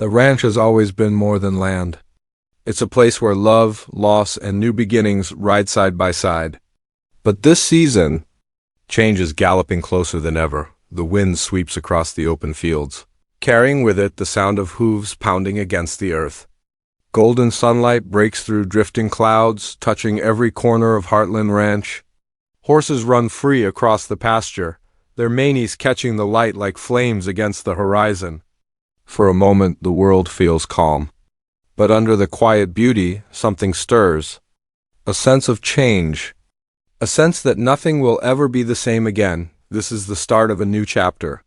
The ranch has always been more than land. It's a place where love, loss, and new beginnings ride side by side. But this season, change is galloping closer than ever. The wind sweeps across the open fields, carrying with it the sound of hooves pounding against the earth. Golden sunlight breaks through drifting clouds, touching every corner of Heartland Ranch. Horses run free across the pasture, their manes catching the light like flames against the horizon. For a moment, the world feels calm. But under the quiet beauty, something stirs. A sense of change. A sense that nothing will ever be the same again. This is the start of a new chapter.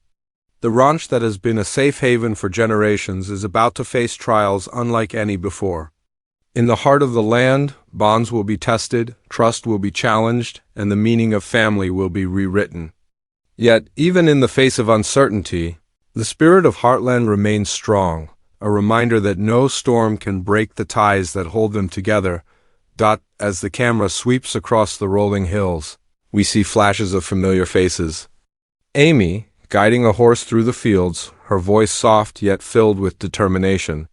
The ranch that has been a safe haven for generations is about to face trials unlike any before. In the heart of the land, bonds will be tested, trust will be challenged, and the meaning of family will be rewritten. Yet, even in the face of uncertainty, the spirit of Heartland remains strong, a reminder that no storm can break the ties that hold them together. As the camera sweeps across the rolling hills, we see flashes of familiar faces. Amy, guiding a horse through the fields, her voice soft yet filled with determination.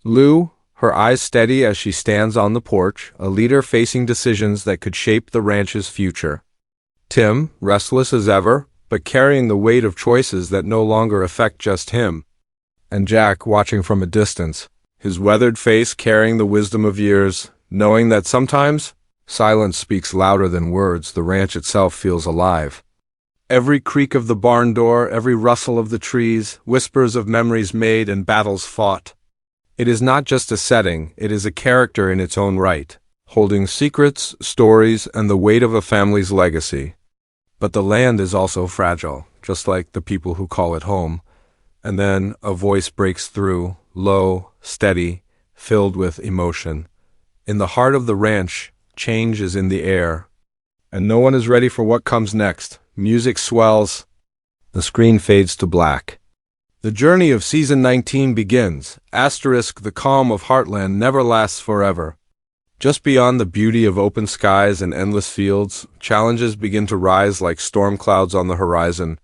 Lou, her eyes steady as she stands on the porch, a leader facing decisions that could shape the ranch's future. Tim, restless as ever, but carrying the weight of choices that no longer affect just him. And Jack, watching from a distance, his weathered face carrying the wisdom of years, knowing that sometimes silence speaks louder than words. The ranch itself feels alive. Every creak of the barn door, every rustle of the trees, whispers of memories made and battles fought. It is not just a setting, it is a character in its own right, holding secrets, stories, and the weight of a family's legacy. But the land is also fragile, just like the people who call it home. And then a voice breaks through, low, steady, filled with emotion. In the heart of the ranch, change is in the air, and no one is ready for what comes next. Music swells. The screen fades to black. The journey of Season 19 begins. The calm of Heartland never lasts forever. Just beyond the beauty of open skies and endless fields, challenges begin to rise like storm clouds on the horizon.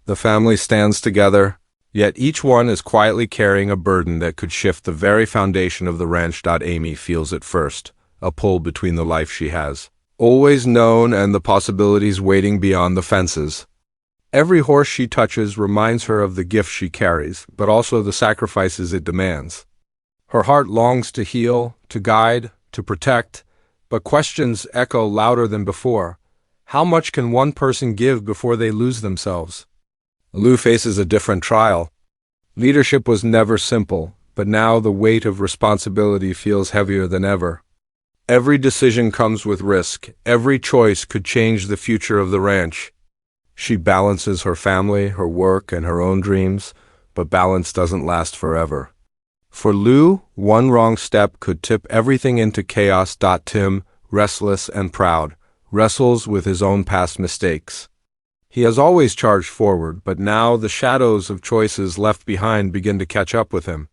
The family stands together, yet each one is quietly carrying a burden that could shift the very foundation of the ranch. Amy feels it first, a pull between the life she has always known and the possibilities waiting beyond the fences. Every horse she touches reminds her of the gift she carries, but also the sacrifices it demands. Her heart longs to heal, to guide, to protect, but questions echo louder than before. How much can one person give before they lose themselves? Lou faces a different trial. Leadership was never simple, but now the weight of responsibility feels heavier than ever. Every decision comes with risk. Every choice could change the future of the ranch. She balances her family, her work, and her own dreams, but balance doesn't last forever. For Lou, one wrong step could tip everything into chaos. Tim, restless and proud, wrestles with his own past mistakes. He has always charged forward, but now the shadows of choices left behind begin to catch up with him.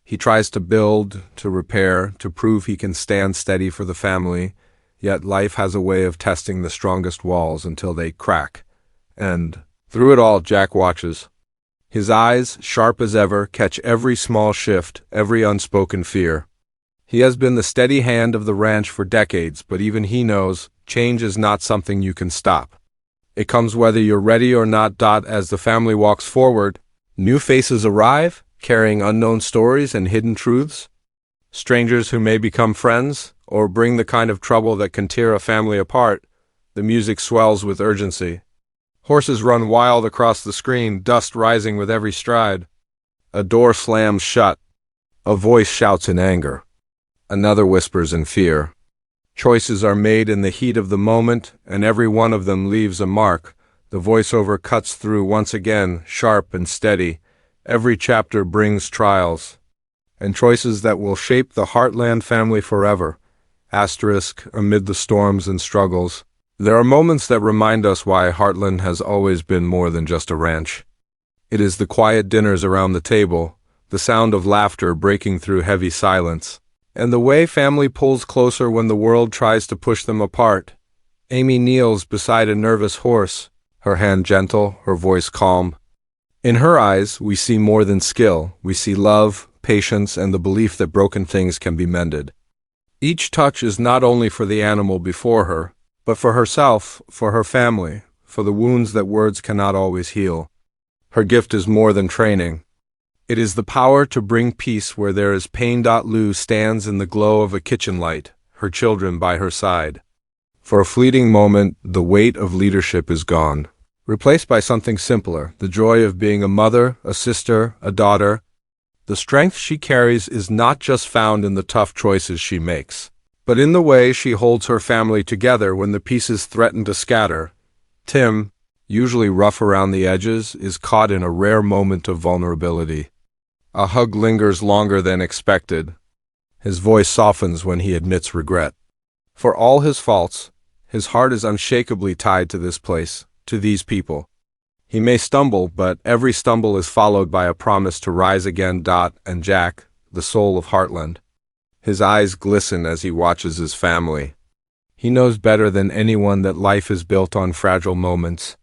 He tries to build, to repair, to prove he can stand steady for the family, yet life has a way of testing the strongest walls until they crack. And through it all, Jack watches. His eyes, sharp as ever, catch every small shift, every unspoken fear. He has been the steady hand of the ranch for decades, but even he knows change is not something you can stop. It comes whether you're ready or not. As the family walks forward, new faces arrive, carrying unknown stories and hidden truths. Strangers who may become friends, or bring the kind of trouble that can tear a family apart. The music swells with urgency. Horses run wild across the screen, dust rising with every stride. A door slams shut. A voice shouts in anger. Another whispers in fear. Choices are made in the heat of the moment, and every one of them leaves a mark. The voiceover cuts through once again, sharp and steady. Every chapter brings trials, and choices that will shape the Heartland family forever. Amid the storms and struggles, there are moments that remind us why Heartland has always been more than just a ranch. It is the quiet dinners around the table, the sound of laughter breaking through heavy silence, and the way family pulls closer when the world tries to push them apart. Amy kneels beside a nervous horse, her hand gentle, her voice calm. In her eyes, we see more than skill. We see love, patience, and the belief that broken things can be mended. Each touch is not only for the animal before her, but for herself, for her family, for the wounds that words cannot always heal. Her gift is more than training. It is the power to bring peace where there is pain. Lou stands in the glow of a kitchen light, her children by her side. For a fleeting moment, the weight of leadership is gone, replaced by something simpler, the joy of being a mother, a sister, a daughter. The strength she carries is not just found in the tough choices she makes, but in the way she holds her family together when the pieces threaten to scatter. Tim, usually rough around the edges, is caught in a rare moment of vulnerability. A hug lingers longer than expected. His voice softens when he admits regret. For all his faults, his heart is unshakably tied to this place, to these people. He may stumble, but every stumble is followed by a promise to rise again. And Jack, the soul of Heartland. His eyes glisten as he watches his family. He knows better than anyone that life is built on fragile moments.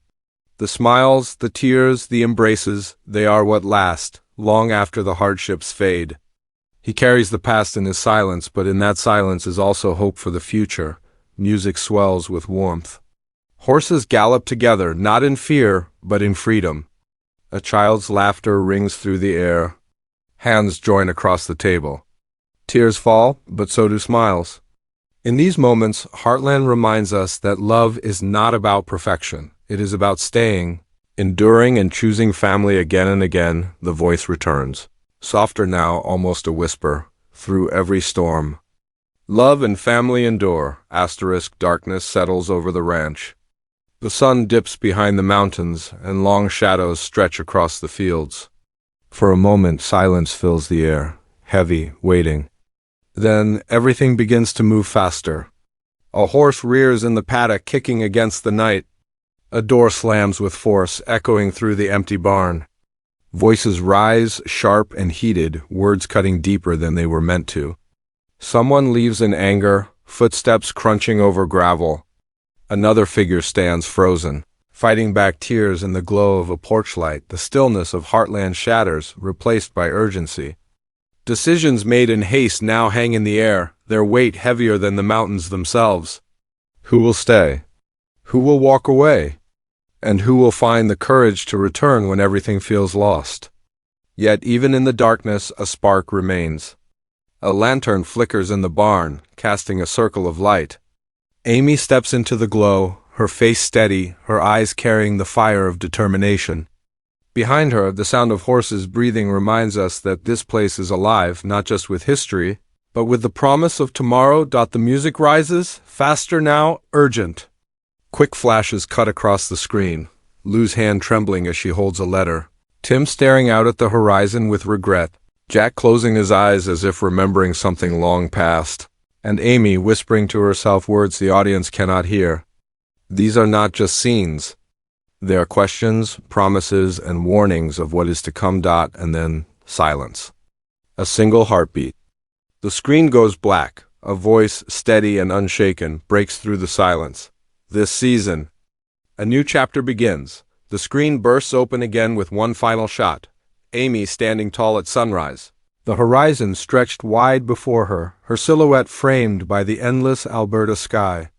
The smiles, the tears, the embraces, they are what last, long after the hardships fade. He carries the past in his silence, but in that silence is also hope for the future. Music swells with warmth. Horses gallop together, not in fear, but in freedom. A child's laughter rings through the air. Hands join across the table. Tears fall, but so do smiles. In these moments, Heartland reminds us that love is not about perfection. It is about staying, enduring, and choosing family again and again. The voice returns, softer now, almost a whisper, through every storm. Love and family endure. Darkness settles over the ranch. The sun dips behind the mountains, and long shadows stretch across the fields. For a moment, silence fills the air, heavy, waiting. Then everything begins to move faster. A horse rears in the paddock, kicking against the night. A door slams with force, echoing through the empty barn. Voices rise, sharp and heated, words cutting deeper than they were meant to. Someone leaves in anger, footsteps crunching over gravel. Another figure stands frozen, fighting back tears in the glow of a porch light. The stillness of Heartland shatters, replaced by urgency. Decisions made in haste now hang in the air, their weight heavier than the mountains themselves. Who will stay? Who will walk away? And who will find the courage to return when everything feels lost? Yet even in the darkness, a spark remains. A lantern flickers in the barn, casting a circle of light. Amy steps into the glow, her face steady, her eyes carrying the fire of determination. Behind her, the sound of horses breathing reminds us that this place is alive, not just with history, but with the promise of tomorrow. The music rises, faster now, urgent. Quick flashes cut across the screen, Lou's hand trembling as she holds a letter. Tim staring out at the horizon with regret, Jack closing his eyes as if remembering something long past, and Amy whispering to herself words the audience cannot hear. These are not just scenes. They are questions, promises, and warnings of what is to come. And then silence. A single heartbeat. The screen goes black. A voice, steady and unshaken, breaks through the silence. This season, a new chapter begins. The screen bursts open again with one final shot. Amy standing tall at sunrise. The horizon stretched wide before her, her silhouette framed by the endless Alberta sky.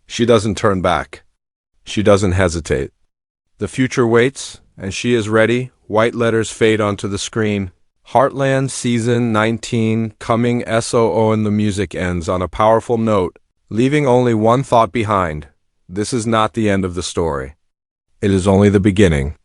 She doesn't turn back. She doesn't hesitate. The future waits, and she is ready. White letters fade onto the screen. Heartland Season 19 coming soon. The music ends on a powerful note, leaving only one thought behind. This is not the end of the story. It is only the beginning.